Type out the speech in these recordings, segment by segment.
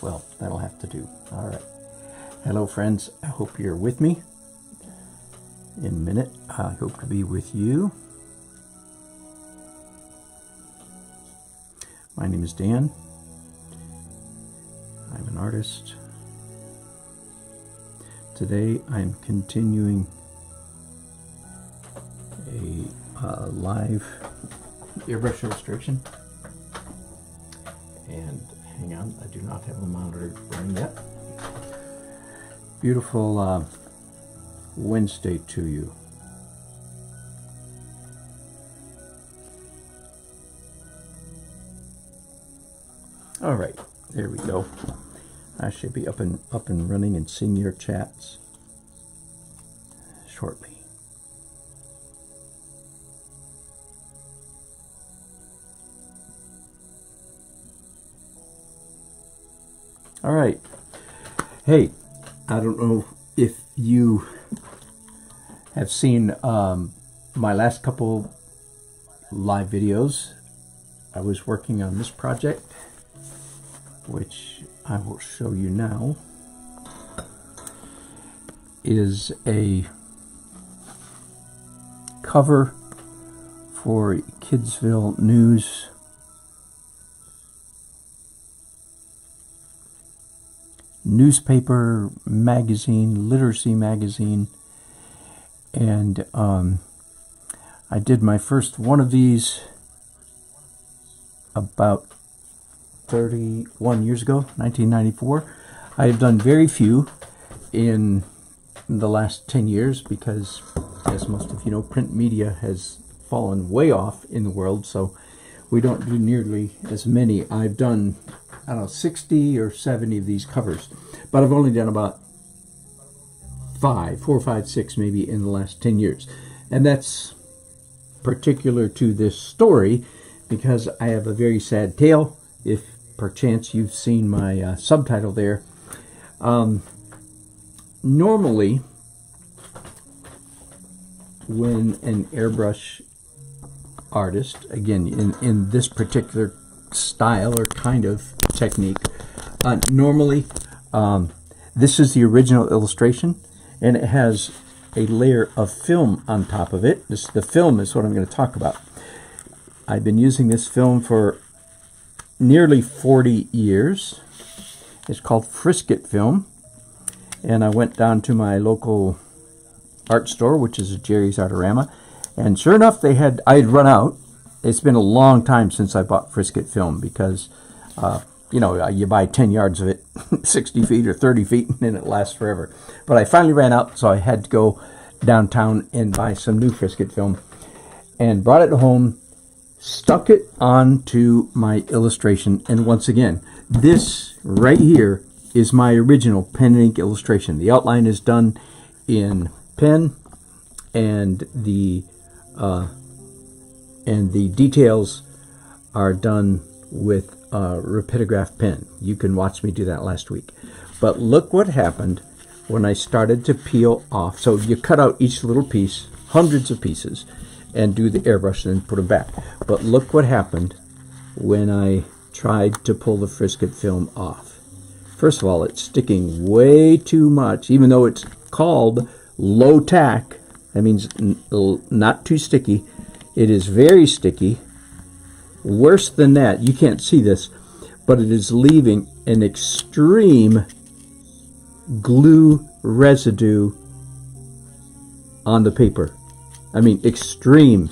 Well, that'll have to do. All right. Hello, friends. I hope you're with me. In a minute, I hope to be with you. My name is Dan. I'm an artist. Today, I'm continuing a live airbrush illustration. And hang on, I do not have a monitor running yet. Beautiful Wednesday to you. All right, there we go. I should be up and running and seeing your chats shortly. All right. Hey, I don't know if you have seen my last couple live videos. I was working on this project, which I will show you now, is a cover for Kidsville News newspaper magazine, literacy magazine, and I did my first one of these about 31 years ago, 1994. I have done very few in the last 10 years because, as most of you know, print media has fallen way off in the world, so we don't do nearly as many. I've done, I don't know, 60 or 70 of these covers, but I've only done about 4, 5, 6 maybe in the last 10 years. And that's particular to this story because I have a very sad tale. If perchance you've seen my subtitle there. Normally, when an airbrush artist, again, in this particular style or kind of technique, normally this is the original illustration, and it has a layer of film on top of it. The film is what I'm going to talk about. I've been using this film for nearly 40 years. It's called Frisket Film, and I went down to my local art store, which is Jerry's Artorama, and sure enough, I had run out. It's been a long time since I bought Frisket Film because, you know, you buy 10 yards of it, 60 feet or 30 feet, and then it lasts forever. But I finally ran out, so I had to go downtown and buy some new Frisket Film, and brought it home, stuck it onto my illustration, and once again, this right here is my original pen and ink illustration. The outline is done in pen, and the details are done with rapidograph pen. You can watch me do that last week. But look what happened when I started to peel off. So you cut out each little piece, hundreds of pieces, and do the airbrush and then put them back. But look what happened when I tried to pull the Frisket Film off. First of all, it's sticking way too much, even though it's called low tack. That means not too sticky. It is very sticky. Worse than that, you can't see this, but it is leaving an extreme glue residue on the paper. I mean, extreme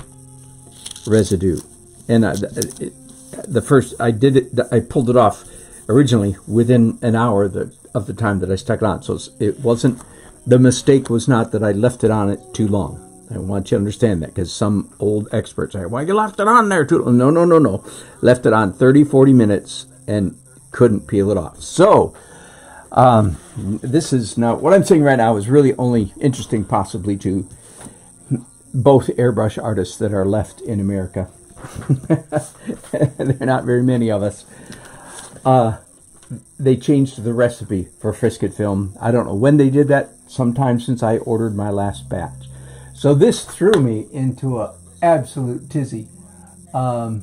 residue. And the first I did it, I pulled it off originally within an hour of the time that I stuck it on. So it wasn't, the mistake was not that I left it on it too long. I want you to understand that, because some old experts say, well, you left it on there too long. No. Left it on 30, 40 minutes and couldn't peel it off. So this is now, what I'm saying right now is really only interesting possibly to both airbrush artists that are left in America. There are not very many of us. They changed the recipe for Frisket Film. I don't know when they did that, sometime since I ordered my last batch. So this threw me into an absolute tizzy. I'll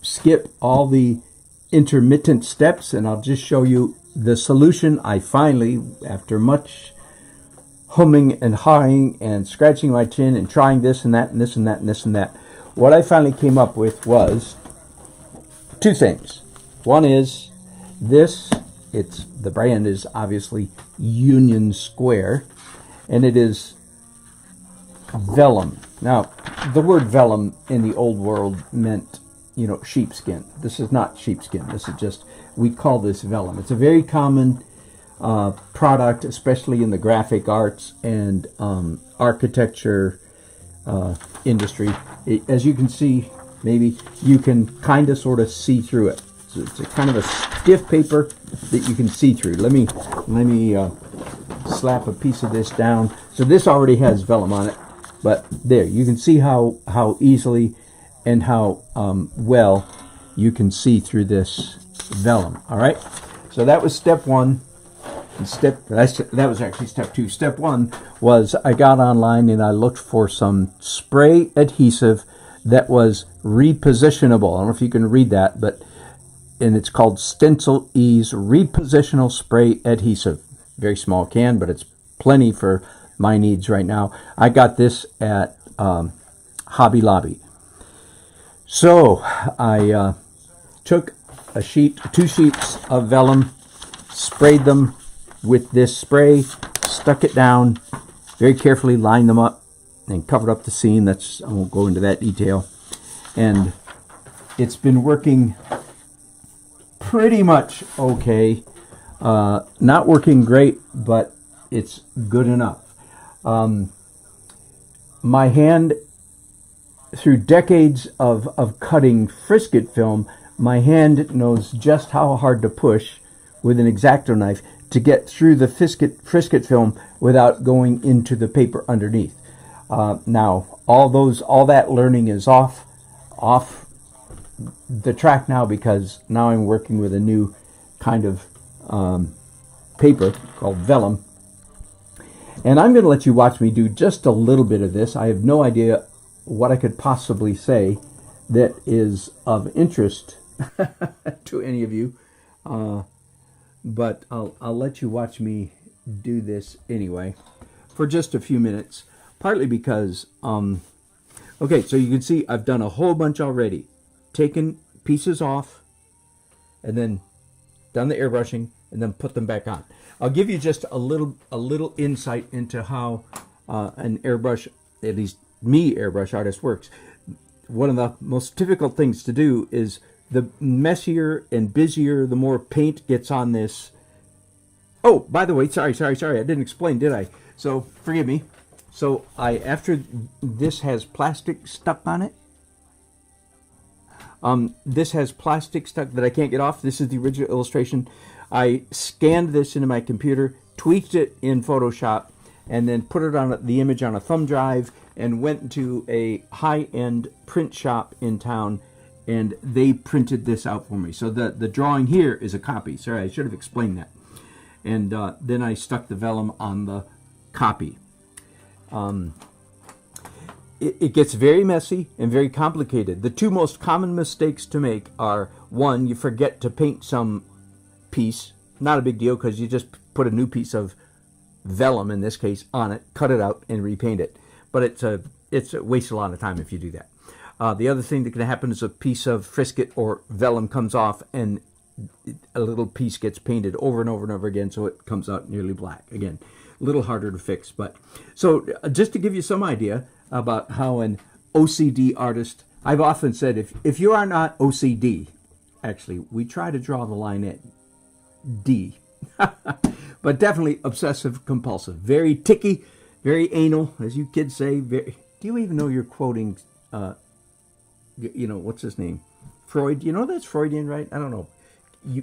skip all the intermittent steps, and I'll just show you the solution. I finally, after much humming and hawing and scratching my chin and trying this and that and this and that and this and that, what I finally came up with was two things. One is this. The brand is obviously Union Square, and it is vellum. Now, the word vellum in the old world meant, sheepskin. This is not sheepskin. This is just, we call this vellum. It's a very common product, especially in the graphic arts and architecture industry. As you can see, maybe you can kind of sort of see through it. So it's a kind of a stiff paper that you can see through. Let me slap a piece of this down. So this already has vellum on it, but there you can see how easily and how well you can see through this vellum. All right. So that was step one. And that was actually step two. Step one was I got online and I looked for some spray adhesive that was repositionable. I don't know if you can read that, and it's called Stencil Ease Repositional Spray Adhesive. Very small can, but it's plenty for my needs right now. I got this at Hobby Lobby. So I took two sheets of vellum, sprayed them with this spray, stuck it down, very carefully lined them up, and covered up the seam. I won't go into that detail. And it's been working pretty much okay. Not working great, but it's good enough. My hand, through decades of cutting Frisket film, my hand knows just how hard to push with an X-Acto knife to get through the Frisket film without going into the paper underneath. Now, all that learning is off the track now, because now I'm working with a new kind of paper called vellum. And I'm going to let you watch me do just a little bit of this. I have no idea what I could possibly say that is of interest to any of you. But I'll let you watch me do this anyway for just a few minutes, partly because, okay, so you can see I've done a whole bunch already. Taken pieces off and then done the airbrushing and then put them back on. I'll give you just a little insight into how an airbrush, at least me, airbrush artist, works. One of the most difficult things to do is the messier and busier, the more paint gets on this. Oh, by the way, sorry, I didn't explain, did I? So forgive me. So after this has plastic stuck on it. This has plastic stuck that I can't get off. This is the original illustration. I scanned this into my computer, tweaked it in Photoshop, and then put it on the image on a thumb drive and went to a high-end print shop in town, and they printed this out for me. So the drawing here is a copy. Sorry, I should have explained that. And then I stuck the vellum on the copy. It gets very messy and very complicated. The two most common mistakes to make are, one, you forget to paint some piece. Not a big deal, because you just put a new piece of vellum, in this case, on it, cut it out, and repaint it. But it wastes a lot of time if you do that. The other thing that can happen is a piece of Frisket or vellum comes off and a little piece gets painted over and over and over again, so it comes out nearly black. Again, a little harder to fix. But so just to give you some idea about how an OCD artist, I've often said, if you are not OCD, actually, we try to draw the line at D, but definitely obsessive compulsive, very ticky, very anal, as you kids say. Do you even know you're quoting, what's his name? Freud. You know that's Freudian, right? I don't know.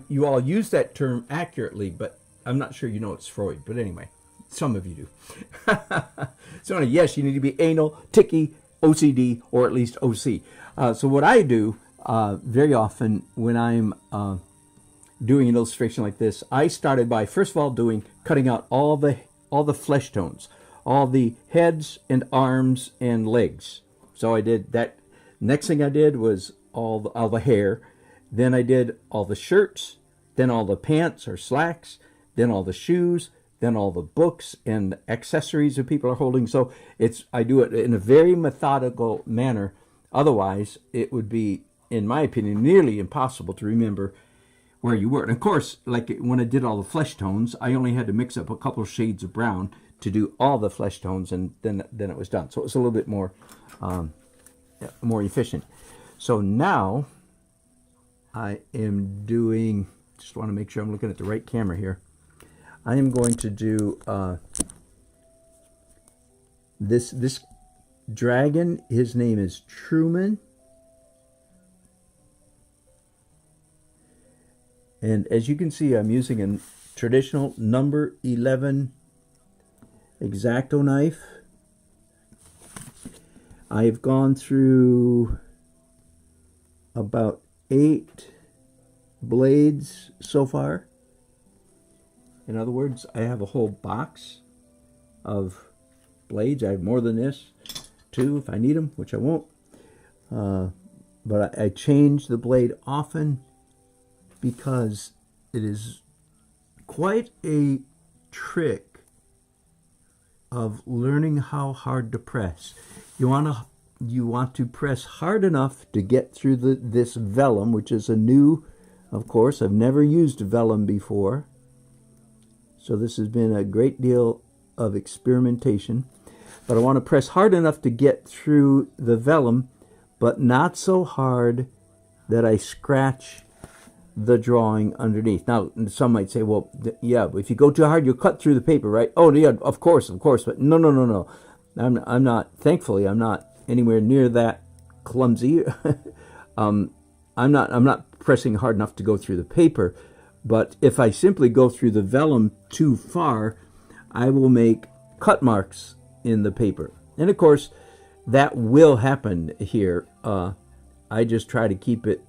You all use that term accurately, but I'm not sure you know it's Freud. But anyway, some of you do. So yes, you need to be anal, ticky, OCD, or at least OC. So what I do very often when I'm doing an illustration like this, I started by first of all cutting out all the flesh tones, all the heads and arms and legs. So I did that. Next thing I did was all the hair. Then I did all the shirts, then all the pants or slacks, then all the shoes, then all the books and accessories that people are holding. So I do it in a very methodical manner. Otherwise, it would be, in my opinion, nearly impossible to remember where you were. And of course, like when I did all the flesh tones, I only had to mix up a couple of shades of brown to do all the flesh tones, and then it was done. So it was a little bit more efficient. So now I am doing, just want to make sure I'm looking at the right camera here. I am going to do this dragon. His name is Truman. And as you can see, I'm using a traditional number 11 X-Acto knife. I've gone through about 8 blades so far. In other words, I have a whole box of blades. I have more than this, 2 if I need them, which I won't. But I change the blade often because it is quite a trick of learning how hard to press. You want to press hard enough to get through this vellum, which is a new, of course, I've never used vellum before. So this has been a great deal of experimentation. But I want to press hard enough to get through the vellum, but not so hard that I scratch the drawing underneath. Now, some might say, well, yeah, if you go too hard, you'll cut through the paper, right? Oh, yeah, of course. But no. I'm not, thankfully, I'm not anywhere near that clumsy. I'm not pressing hard enough to go through the paper. But if I simply go through the vellum too far, I will make cut marks in the paper. And of course, that will happen here. I just try to keep it,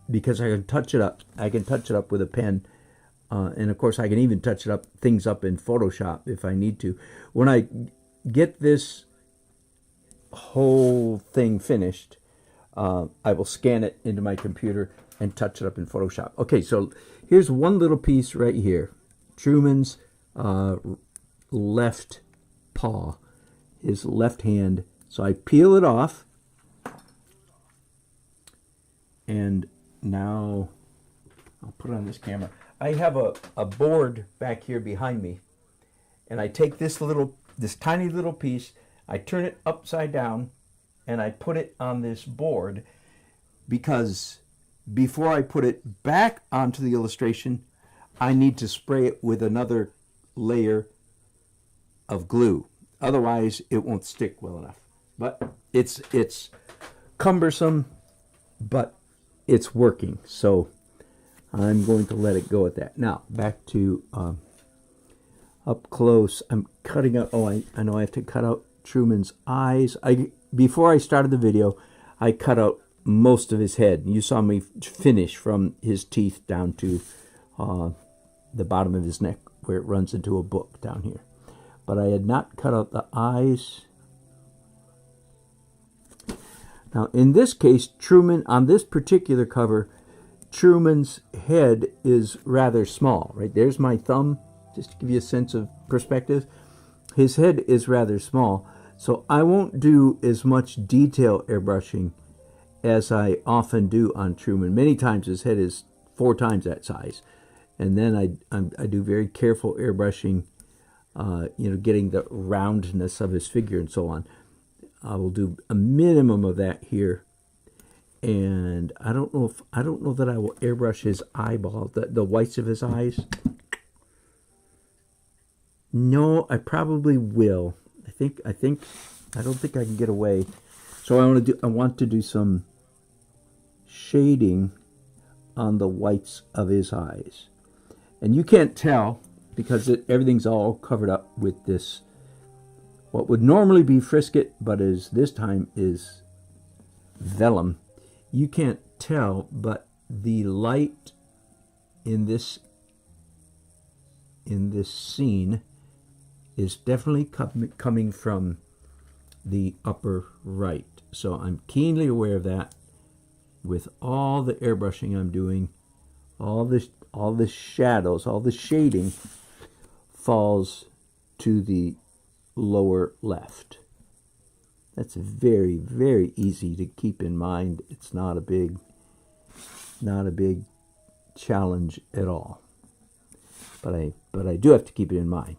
because I can touch it up. I can touch it up with a pen. And of course, I can even touch things up in Photoshop if I need to. When I get this whole thing finished, I will scan it into my computer and touch it up in Photoshop. Okay, so here's one little piece right here. Truman's left paw, his left hand. So I peel it off. And now I'll put it on this camera. I have a board back here behind me. And I take this tiny little piece, I turn it upside down, and I put it on this board, because before I put it back onto the illustration, I need to spray it with another layer of glue. Otherwise, it won't stick well enough. But it's cumbersome, but it's working. So I'm going to let it go at that. Now, back to up close. I'm cutting out, I know I have to cut out Truman's eyes. Before I started the video, I cut out most of his head. You saw me finish from his teeth down to the bottom of his neck, where it runs into a book down here. But I had not cut out the eyes. Now, in this case, Truman, on this particular cover, Truman's head is rather small, right? There's my thumb, just to give you a sense of perspective. His head is rather small, so I won't do as much detail airbrushing as I often do on Truman. Many times his head is 4 times that size. And then I do very careful airbrushing, getting the roundness of his figure and so on. I will do a minimum of that here. And I don't know that I will airbrush his eyeball, the whites of his eyes. No, I probably will. I don't think I can get away. So I want to do some shading on the whites of his eyes. And you can't tell because everything's all covered up with this, what would normally be Frisket, but this time is vellum. You can't tell, but the light in this scene is definitely coming from the upper right. So I'm keenly aware of that. with all the airbrushing I'm doing, all the shadows, all the shading falls to the lower left. That's very, very easy to keep in mind. It's not a big challenge at all. But I do have to keep it in mind.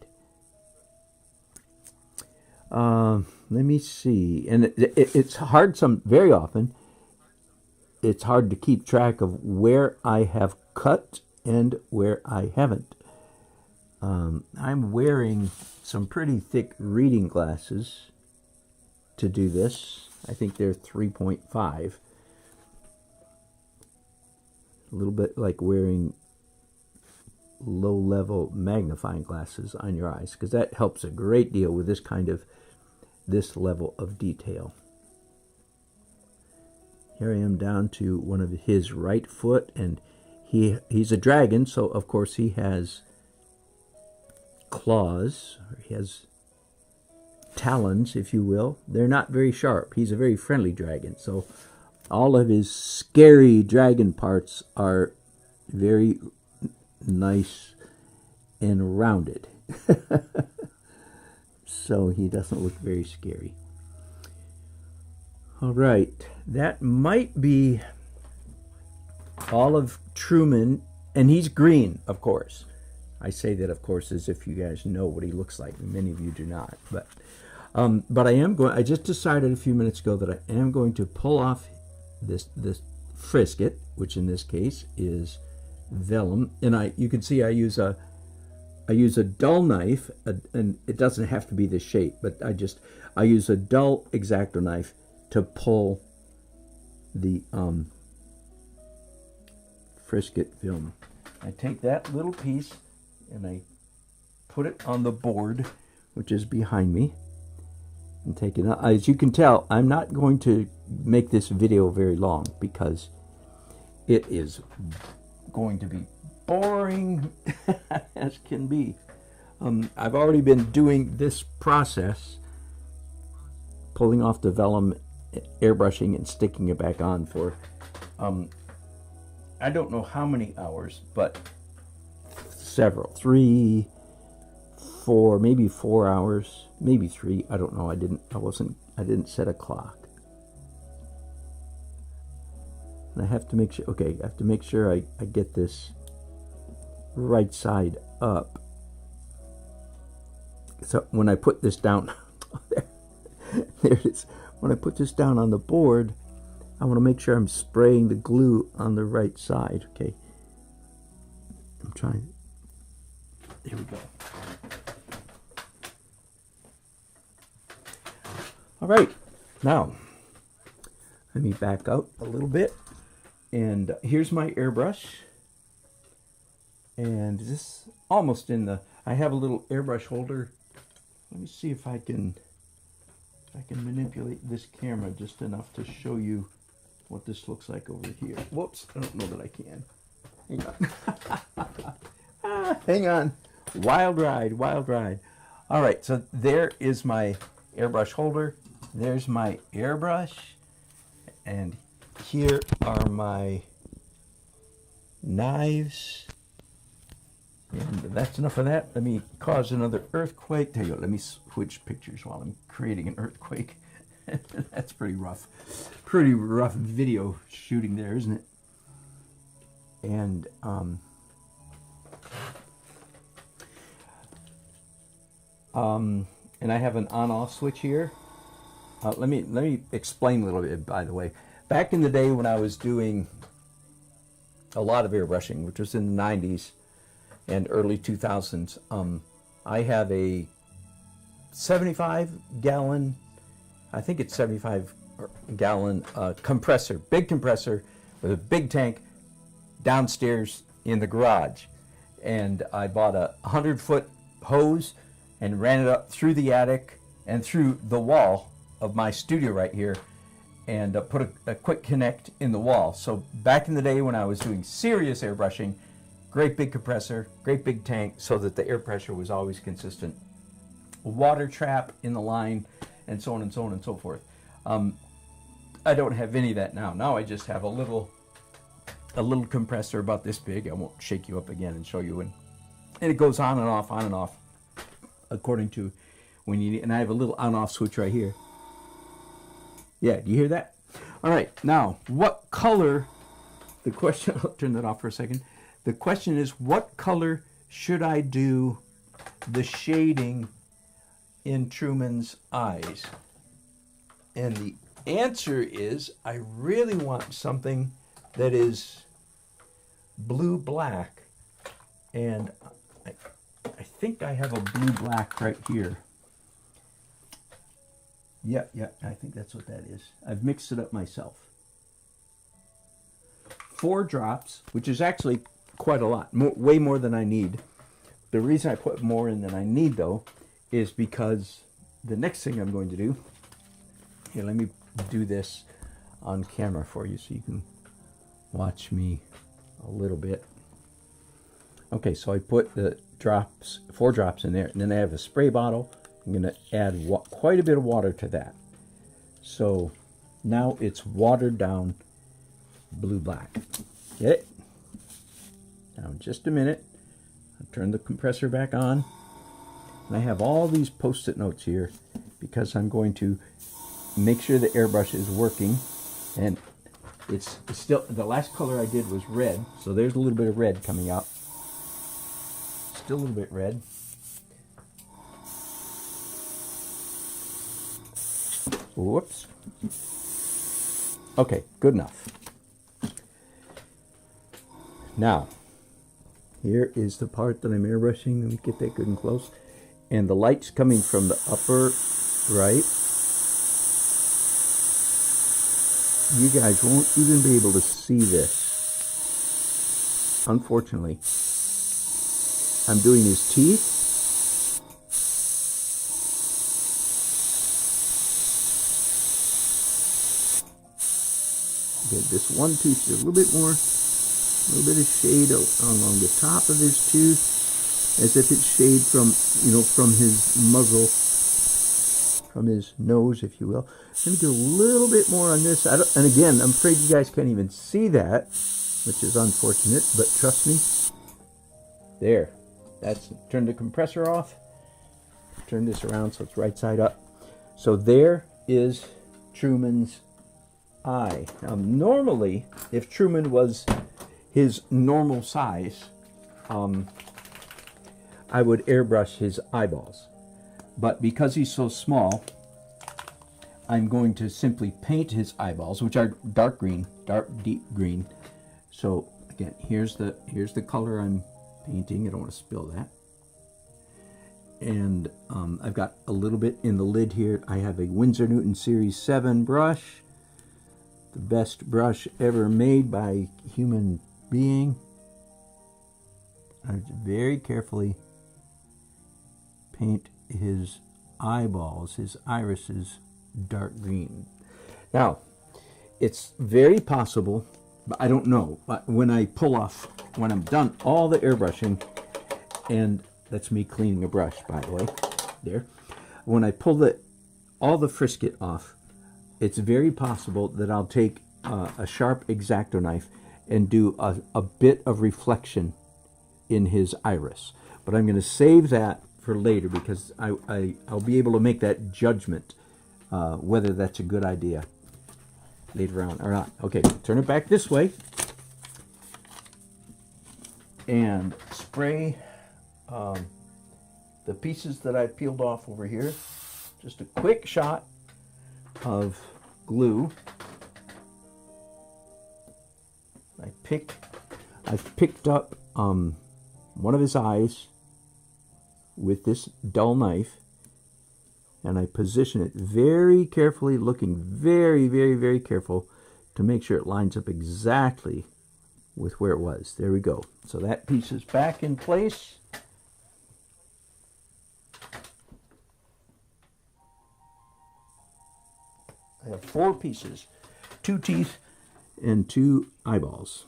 Let me see. And it's hard very often. It's hard to keep track of where I have cut and where I haven't. I'm wearing some pretty thick reading glasses to do this. I think they're 3.5. A little bit like wearing low-level magnifying glasses on your eyes, because that helps a great deal with this level of detail. Here I am down to one of his right foot, and he's a dragon, so of course he has claws, or he has talons, if you will. They're not very sharp. He's a very friendly dragon, so all of his scary dragon parts are very nice and rounded. So he doesn't look very scary. All right, that might be all of Truman, and he's green, of course. I say that, of course, as if you guys know what he looks like. Many of you do not, but I just decided a few minutes ago that I am going to pull off this frisket, which in this case is vellum, and you can see I use a dull knife, and it doesn't have to be this shape, but I use a dull X-Acto knife to pull the frisket film. I take that little piece and I put it on the board, which is behind me, and take it out. As you can tell, I'm not going to make this video very long because it is going to be boring as can be. I've already been doing this process, pulling off the vellum, airbrushing, and sticking it back on for I don't know how many hours, but several, 3, 4, maybe 4 hours, maybe 3. I don't know. I didn't set a clock. And I have to make sure. Okay, I have to make sure I get this right side up. So when I put this down, there it is. When I put this down on the board, I want to make sure I'm spraying the glue on the right side. Okay, I'm trying. There we go. All right, now let me back up a little bit, and here's my airbrush. And this almost I have a little airbrush holder. Let me see if I can manipulate this camera just enough to show you what this looks like over here. Whoops, I don't know that I can. Hang on. Hang on. Wild ride, wild ride. All right, so there is my airbrush holder. There's my airbrush. And here are my knives. And that's enough of that. Let me cause another earthquake. There you go. Let me switch pictures while I'm creating an earthquake. That's pretty rough. Pretty rough video shooting there, isn't it? And I have an on-off switch here. Let me explain a little bit, by the way. Back in the day when I was doing a lot of airbrushing, which was in the 90s and early 2000s, I have a 75-gallon, I think it's 75-gallon compressor, big compressor with a big tank downstairs in the garage. And I bought a 100-foot hose and ran it up through the attic and through the wall of my studio right here, and put a quick connect in the wall. So back in the day when I was doing serious airbrushing, great big compressor, great big tank, so that the air pressure was always consistent. Water trap in the line, and so on and so on and so forth. I don't have any of that now. Now I just have a little compressor about this big. I won't shake you up again and show you and it goes on and off according to when you need. And I have a little on-off switch right here. Yeah, do you hear that? All right, now what color? The question. I'll turn that off for a second. The question is, what color should I do the shading in Truman's eyes? And the answer is, I really want something that is blue-black. And I think I have a blue-black right here. Yeah, I think that's what that is. I've mixed it up myself. 4 drops, which is actually quite a lot, way more than I need. The reason I put more in than I need, though, is because the next thing I'm going to do, here, let me do this on camera for you so you can watch me a little bit. Okay, so I put the 4 drops in there, and then I have a spray bottle. I'm going to add quite a bit of water to that. So now it's watered down blue-black. Get it? Now in just a minute, I'll turn the compressor back on. And I have all these post-it notes here because I'm going to make sure the airbrush is working. And it's still, the last color I did was red, so there's a little bit of red coming out. Still a little bit red. Whoops. Okay, good enough. Now, here is the part that I'm airbrushing. Let me get that good and close. And the light's coming from the upper right. You guys won't even be able to see this. Unfortunately. I'm doing his teeth. Okay, this one tooth is a little bit more. A little bit of shade along the top of his tooth, as if it's shade from, from his muzzle, from his nose, if you will. Let me do a little bit more on this. And again, I'm afraid you guys can't even see that, which is unfortunate, but trust me. There. Turn the compressor off. Turn this around so it's right side up. So there is Truman's eye. Now, normally, if Truman was his normal size, I would airbrush his eyeballs. But because he's so small, I'm going to simply paint his eyeballs, which are dark green, dark deep green. So again, here's the color I'm painting. I don't want to spill that. And I've got a little bit in the lid here. I have a Winsor Newton Series 7 brush, the best brush ever made by a human being. I very carefully paint his eyeballs, his irises, dark green. Now, it's very possible, but I don't know, but when I'm done all the airbrushing, and that's me cleaning a brush, by the way, there. When I pull all the frisket off, it's very possible that I'll take a sharp X-Acto knife and do a bit of reflection in his iris. But I'm going to save that for later because I'll be able to make that judgment whether that's a good idea later on or not. Okay, turn it back this way and spray the pieces that I peeled off over here. Just a quick shot of glue. I've picked up one of his eyes with this dull knife, and I position it very carefully, looking very, very, very careful to make sure it lines up exactly with where it was. There we go. So that piece is back in place. I have 4 pieces, 2 teeth and 2 eyeballs.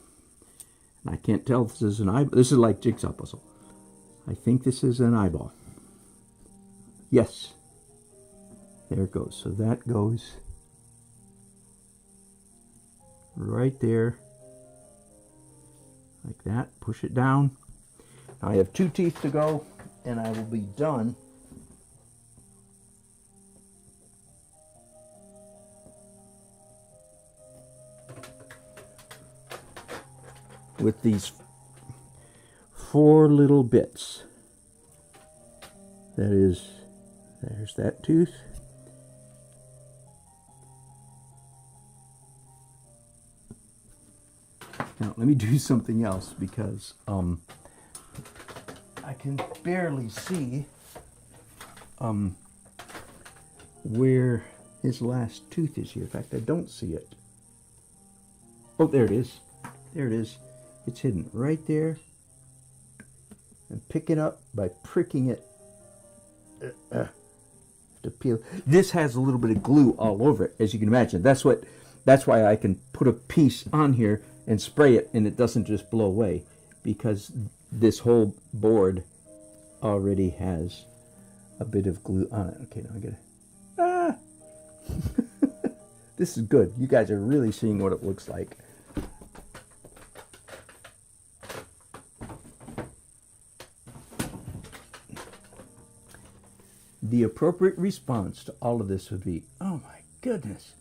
And I can't tell if this is an eyeball. This is like jigsaw puzzle. I think this is an eyeball. Yes. There it goes. So that goes right there, like that. Push it down. Now I have 2 teeth to go, and I will be done. With these 4 little bits. That is, there's that tooth. Now let me do something else because I can barely see where his last tooth is here. In fact, I don't see it. Oh, there it is. There it is. It's hidden right there. And pick it up by pricking it to peel. This has a little bit of glue all over it, as you can imagine. That's why I can put a piece on here and spray it, and it doesn't just blow away, because this whole board already has a bit of glue on it. Okay, now I get it. This is good. You guys are really seeing what it looks like. The appropriate response to all of this would be, oh my goodness,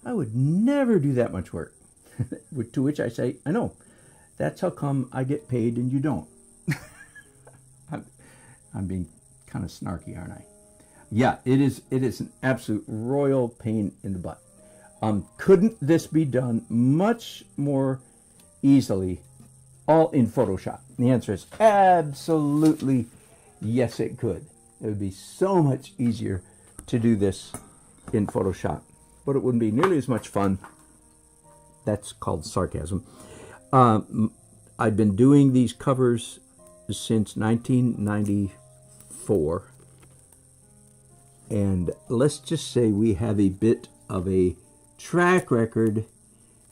I would never do that much work. To which I say, I know. That's how come I get paid and you don't. I'm being kind of snarky, aren't I? Yeah, it is an absolute royal pain in the butt. Couldn't this be done much more easily, all in Photoshop? The answer is absolutely yes, it could. It would be so much easier to do this in Photoshop, but it wouldn't be nearly as much fun. That's called sarcasm. I've been doing these covers since 1994, and let's just say we have a bit of a track record,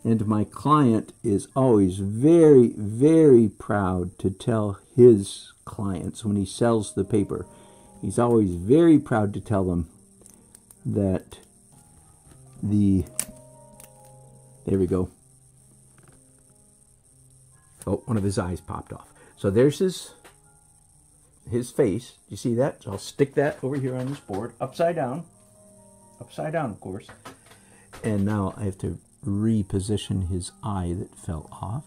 and my client is always very, very proud to tell his clients when he sells the paper. He's always very proud to tell them that there we go. Oh, one of his eyes popped off. So there's his face. You see that? So I'll stick that over here on this board, upside down, of course. And now I have to reposition his eye that fell off.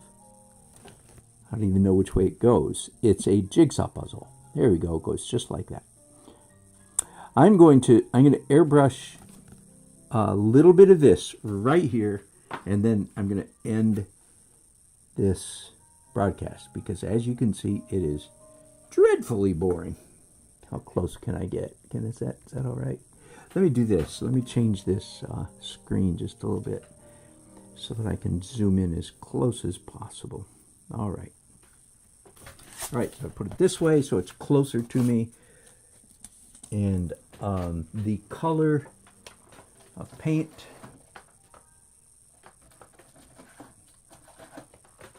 I don't even know which way it goes. It's a jigsaw puzzle. There we go. It goes just like that. I'm going to airbrush a little bit of this right here, and then I'm going to end this broadcast, because as you can see, it is dreadfully boring. How close can I get? Is that all right? Let me do this. Let me change this screen just a little bit so that I can zoom in as close as possible. All right. All right, so I put it this way so it's closer to me. And the color of paint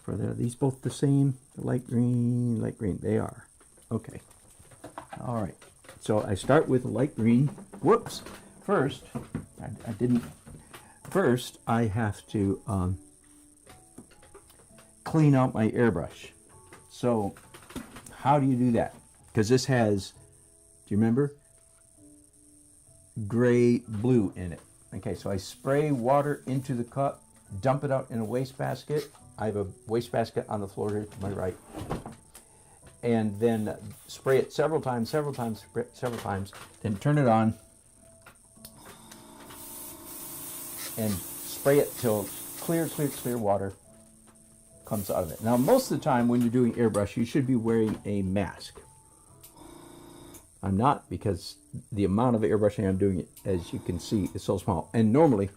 for are these both the same? The light green, they are. Okay. All right. So I start with light green. Whoops. First, I didn't. First, I have to clean out my airbrush. So how do you do that? Because this has, do you remember? Gray blue in it. Okay, so I spray water into the cup, dump it out in a wastebasket. I have a wastebasket on the floor here to my right. And then spray it several times, then turn it on and spray it till clear water comes out of it. Now, most of the time when you're doing airbrush, you should be wearing a mask. I'm not, because the amount of airbrushing I'm doing, as you can see, is so small. And normally,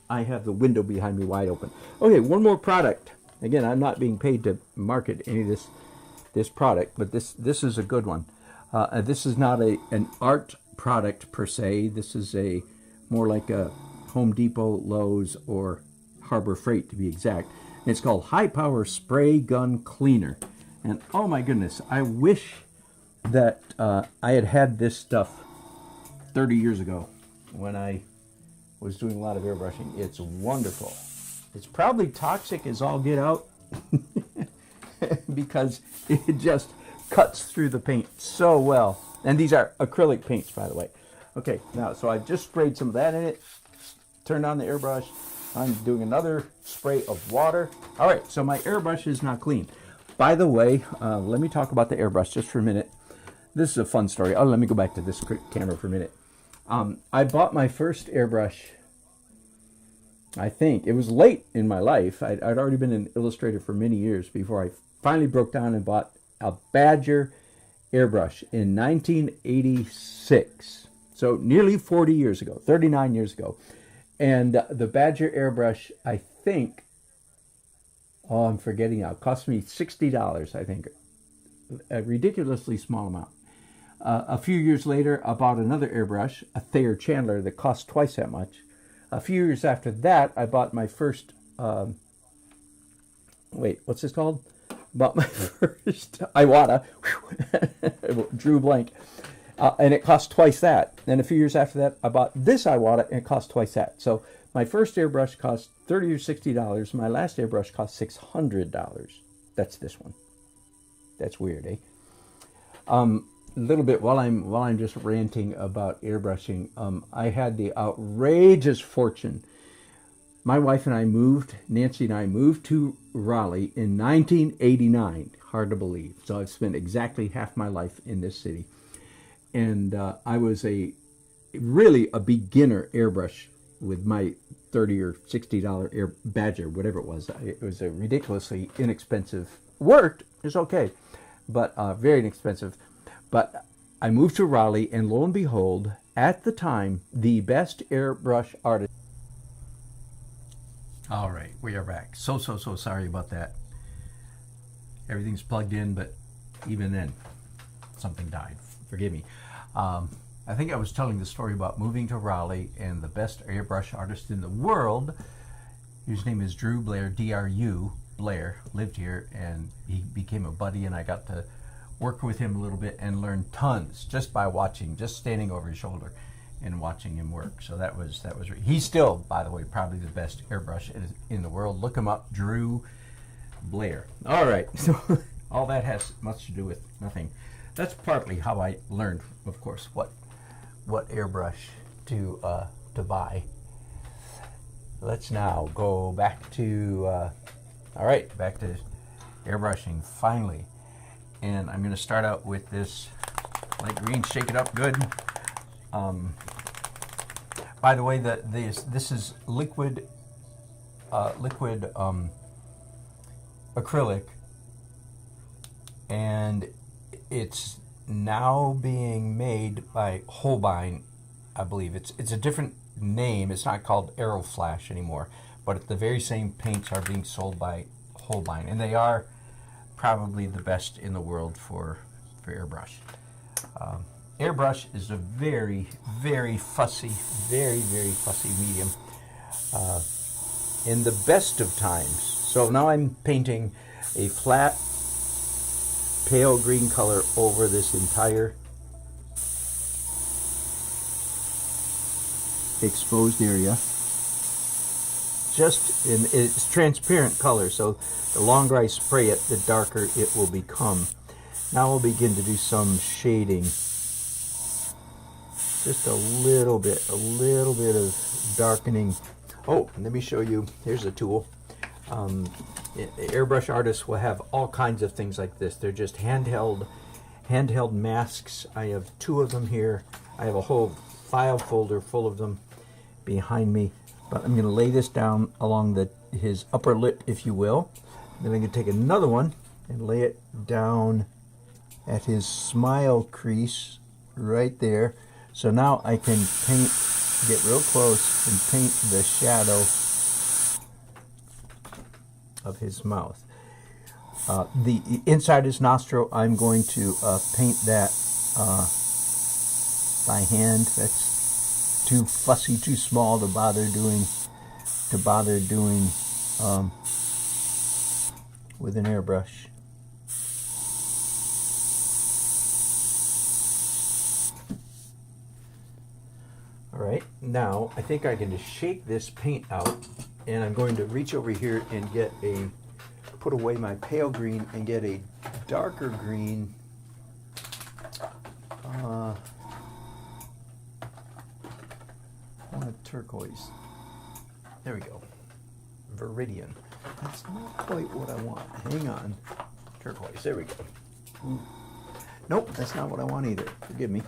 I have the window behind me wide open. Okay, one more product. Again, I'm not being paid to market any of this product, but this is a good one. This is not an art product per se. This is more like a Home Depot, Lowe's, or Harbor Freight to be exact. And it's called High Power Spray Gun Cleaner. And oh my goodness, I wish that I had this stuff 30 years ago when I was doing a lot of airbrushing. It's wonderful. It's probably toxic as all get out because it just cuts through the paint so well. And these are acrylic paints, by the way. Okay, now, so I just sprayed some of that in it, turned on the airbrush. I'm doing another spray of water. All right, so my airbrush is now clean. By the way, let me talk about the airbrush just for a minute. This is a fun story. Oh, let me go back to this camera for a minute. I bought my first airbrush, I think. It was late in my life. I'd already been an illustrator for many years before I finally broke down and bought a Badger airbrush in 1986. So nearly 40 years ago, 39 years ago. And the Badger airbrush, I think, oh, I'm forgetting now, it cost me $60, I think. A ridiculously small amount. A few years later, I bought another airbrush, a Thayer Chandler, that cost twice that much. A few years after that, I bought my first, what's this called? Bought my first Iwata, drew blank, and it cost twice that. Then a few years after that, I bought this Iwata, and it cost twice that. So my first airbrush cost $30 or $60. My last airbrush cost $600. That's this one. That's weird, eh? A little bit while I'm just ranting about airbrushing. I had the outrageous fortune. My wife and I moved, Nancy and I moved to Raleigh in 1989. Hard to believe. So I've spent exactly half my life in this city. And I was really a beginner airbrush with my $30 or $60 Badger, whatever it was. It was a ridiculously inexpensive. Worked, it's okay, but very inexpensive. But I moved to Raleigh, and lo and behold, at the time, the best airbrush artist. All right, we are back. So sorry about that. Everything's plugged in, but even then, something died. Forgive me. I think I was telling the story about moving to Raleigh, and the best airbrush artist in the world, his name is Drew Blair, D-R-U, Blair, lived here, and he became a buddy, and I got to work with him a little bit and learn tons just by watching, just standing over his shoulder and watching him work. So that was he's still, by the way, probably the best airbrush in the world. Look him up, Drew Blair. All right, so all that has much to do with nothing. That's partly how I learned, of course, what airbrush to buy. Let's now go back to back to airbrushing finally. And I'm going to start out with this light green, shake it up good. By the way, this is liquid acrylic, and it's now being made by Holbein, I believe. It's a different name. It's not called Aeroflash anymore, but the very same paints are being sold by Holbein, and they are probably the best in the world for airbrush. Airbrush is a very, very fussy, very fussy medium in the best of times. So now I'm painting a flat pale green color over this entire exposed area. It's transparent color, so the longer I spray it, the darker it will become. Now we'll begin to do some shading. Just a little bit of darkening. Oh, let me show you. Here's a tool. Airbrush artists will have all kinds of things like this. They're just handheld masks. I have 2 of them here. I have a whole file folder full of them behind me. But I'm going to lay this down along his upper lip, if you will. Then I'm going to take another one and lay it down at his smile crease right there. So now I can get real close and paint the shadow of his mouth. The inside his nostril, I'm going to paint that by hand. That's too fussy, too small to bother doing with an airbrush. All right, now I think I can just shake this paint out And I'm going to reach over here and put away my pale green and get a darker green. I want a turquoise. There we go. Viridian. That's not quite what I want. Hang on. Turquoise. There we go. Nope, that's not what I want either. Forgive me.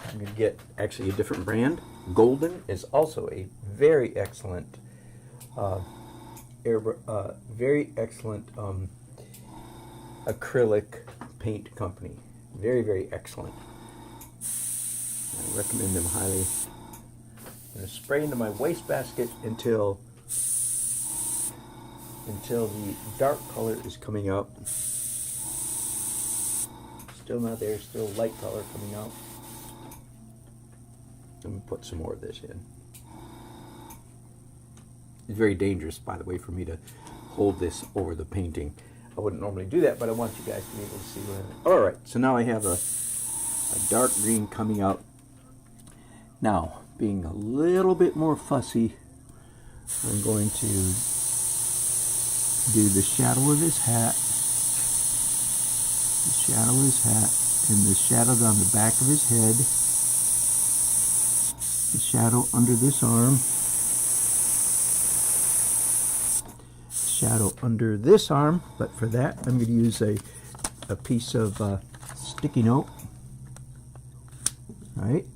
I'm going to get actually a different brand. Golden is also a very excellent acrylic paint company. Very, very excellent. I recommend them highly. I'm going to spray into my wastebasket until the dark color is coming out. Still not there, still light color coming out. Let me put some more of this in. It's very dangerous, by the way, for me to hold this over the painting. I wouldn't normally do that, but I want you guys to be able to see what I'm... Alright, so now I have a dark green coming out. Now, being a little bit more fussy, I'm going to do the shadow of his hat, and the shadow on the back of his head, the shadow under this arm, shadow under this arm, but for that I'm going to use a piece of sticky note. Alright,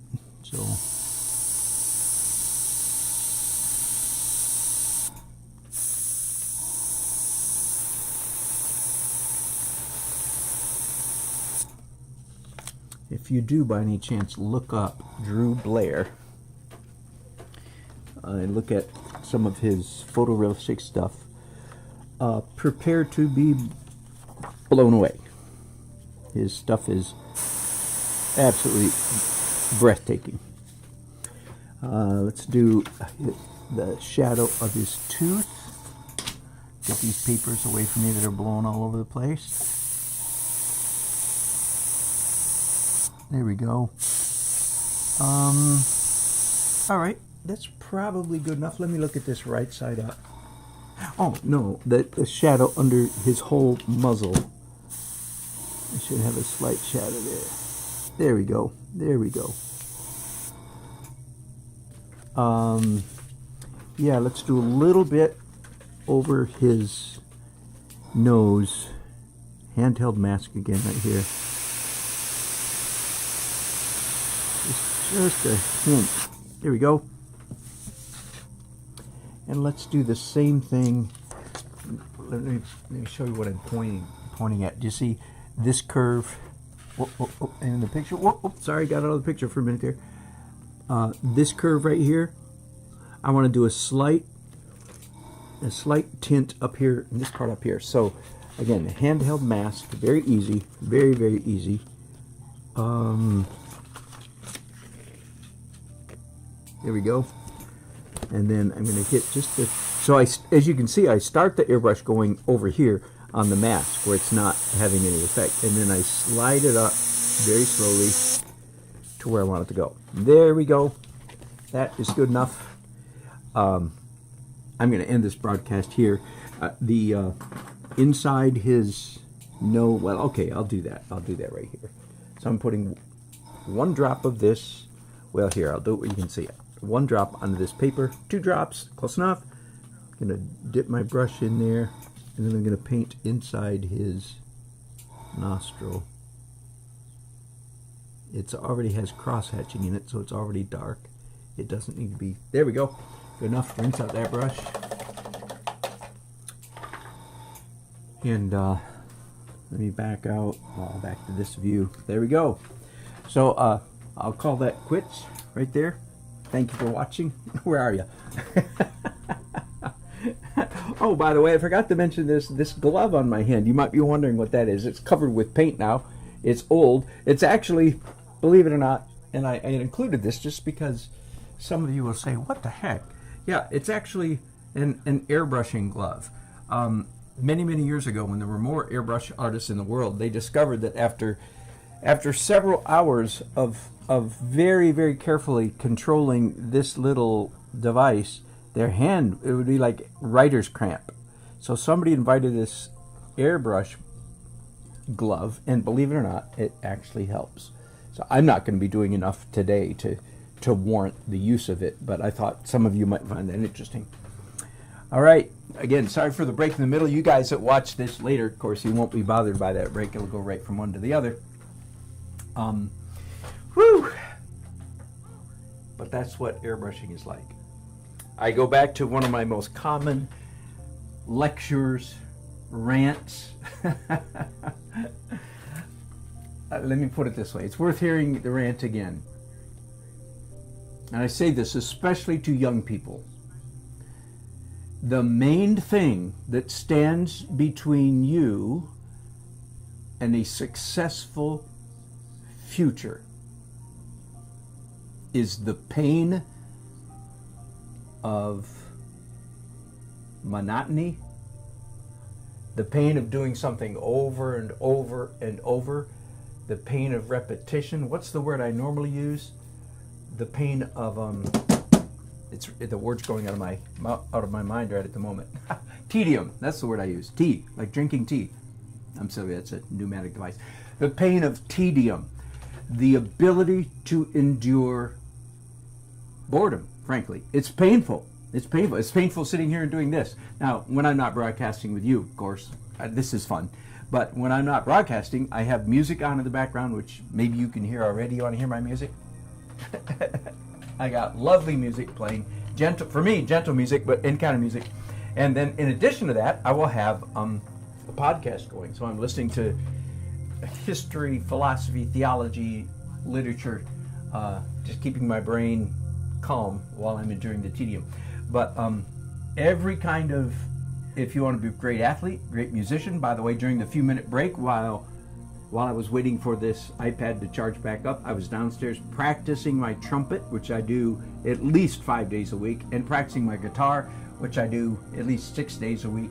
so if you do by any chance look up Drew Blair and look at some of his photorealistic stuff, prepare to be blown away. His stuff is absolutely breathtaking. Let's do the shadow of his tooth. Get these papers away from me that are blowing all over the place. There we go. Alright, that's probably good enough. Let me look at this right side up. Oh, no, the shadow under his whole muzzle. I should have a slight shadow there. There we go. There we go. Yeah, let's do a little bit over his nose. Handheld mask again right here. Just a hint. There we go. And let's do the same thing. Let me show you what I'm pointing at. Do you see this curve? In the picture. Sorry, got out of the picture for a minute there. This curve right here. I want to do a slight tint up here, in this part up here. So again, the handheld mask, very easy, very, very easy. There we go. And then I'm going to hit just the... So as you can see, I start the airbrush going over here on the mask where it's not having any effect. And then I slide it up very slowly to where I want it to go. There we go. That is good enough. I'm going to end this broadcast here. The inside his nose... Well, okay, I'll do that. I'll do that right here. So I'm putting one drop of this... Well, here, I'll do it where you can see it. One drop onto this paper, 2 drops, close enough. I'm going to dip my brush in there, and then I'm going to paint inside his nostril. It already has cross-hatching in it, so it's already dark. It doesn't need to be... There we go. Good enough. Rinse out that brush. And let me back out, back to this view. There we go. So I'll call that quits right there. Thank you for watching. Where are you? Oh, by the way, I forgot to mention this glove on my hand. You might be wondering what that is. It's covered with paint now. It's old. It's actually, believe it or not, and I included this just because some of you will say, what the heck? Yeah, it's actually an airbrushing glove. Many, many years ago, when there were more airbrush artists in the world, they discovered that after After several hours of very, very carefully controlling this little device, their hand, it would be like writer's cramp. So somebody invited this airbrush glove, and believe it or not, it actually helps. So I'm not going to be doing enough today to warrant the use of it, but I thought some of you might find that interesting. All right, again, sorry for the break in the middle. You guys that watch this later, of course, you won't be bothered by that break. It'll go right from one to the other. Whew. But that's what airbrushing is like. I go back to one of my most common lectures, rants. Let me put it this way. It's worth hearing the rant again. And I say this especially to young people. The main thing that stands between you and a successful future is the pain of monotony, the pain of doing something over and over and over, the pain of repetition. What's the word I normally use? The pain of it's the word's going out of my mind right at the moment. Tedium. That's the word I use. Tea, like drinking tea. I'm sorry, that's a pneumatic device. The pain of tedium, the ability to endure boredom. Frankly, it's painful. It's painful. It's painful sitting here and doing this. Now, when I'm not broadcasting with you, of course, this is fun. But when I'm not broadcasting, I have music on in the background, which maybe you can hear already. You want to hear my music? I got lovely music playing, gentle music, but any kind of music. And then in addition to that, I will have a podcast going. So I'm listening to history, philosophy, theology, literature, just keeping my brain calm while I'm enduring the tedium. But every kind of, if you want to be a great athlete, great musician, by the way, during the few-minute break while I was waiting for this iPad to charge back up, I was downstairs practicing my trumpet, which I do at least 5 days a week, and practicing my guitar, which I do at least 6 days a week.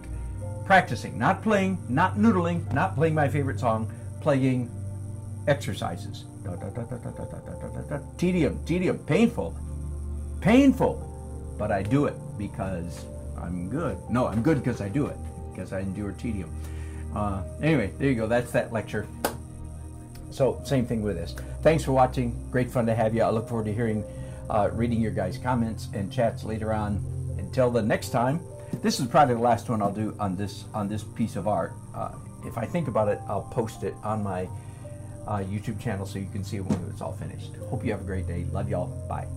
Practicing, not playing, not noodling, not playing my favorite song, playing exercises. Tedium, painful, but I do it because I'm good. No, I'm good because I do it, because I endure tedium. Anyway, there you go. That's that lecture. So, same thing with this. Thanks for watching. Great fun to have you. I look forward to reading your guys' comments and chats later on. Until the next time, this is probably the last one I'll do on this piece of art. If I think about it, I'll post it on my YouTube channel so you can see it when it's all finished. Hope you have a great day. Love y'all. Bye.